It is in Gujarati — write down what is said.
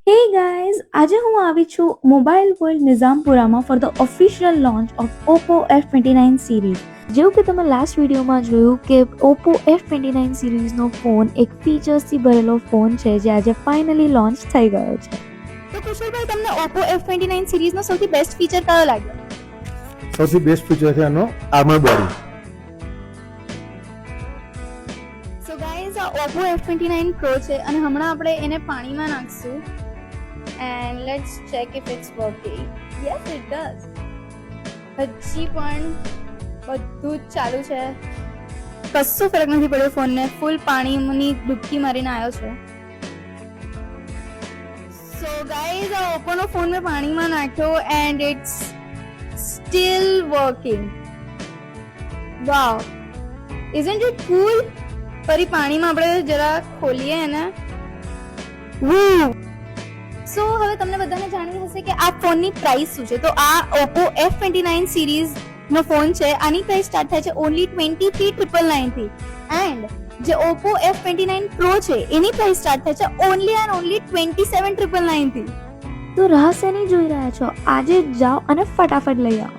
Hey guys, આજે હું આવી છું મોબાઈલ વર્લ્ડ નિઝામપુરામાં for the official launch of Oppo F29 series. જેવું કે તમે લાસ્ટ વિડીયોમાં જોયું કે ઓપ્પો F29 સિરીઝનો ફોન એક ફીચર્સથી ભરેલો ફોન છે જે આજે ફાઇનલી લોન્ચ થઈ ગયો છે. તો કુશલભાઈ, તમને ઓપ્પો F29 સિરીઝનો સૌથી બેસ્ટ ફીચર કયો લાગ્યો? સૌથી બેસ્ટ ફીચર છે એનો આર્મર બોડી. સો ગાઈઝ, આ ઓપ્પો F29 Pro છે અને હમણાં આપણે એને પાણીમાં નાખશું and let's check if it's working. Yes, it does. હજી પણ બધું જ ચાલુ છે, કશું ફરક નથી પડ્યો ફોનને. ફૂલ પાણીની ડૂબકી મારીને આવ્યો છે. સો ગાઈઝ, આ ઓપ્પોનો ફોન મેં પાણીમાં નાખ્યો and it's still working. Wow, isn't it cool? ફરી પાણીમાં આપણે જરા ખોલીએ એને. Woo! સો હવે તમને બધાને જાણવું હશે કે આ ફોનની પ્રાઇસ શું છે. તો આ ઓપ્પો F29 સિરીઝ નો ફોન છે. આની પ્રાઇસ સ્ટાર્ટ થાય છે ઓનલી 23,999 થી એન્ડ જે ઓપ્પો F29 Pro છે એની પ્રાઇસ સ્ટાર્ટ થાય છે ઓનલી એન્ડ ઓનલી 27,999 થી. તો રાહ શેની જોઈ રહ્યા છો? આજે જ જાઓ અને ફટાફટ લઈ આવો.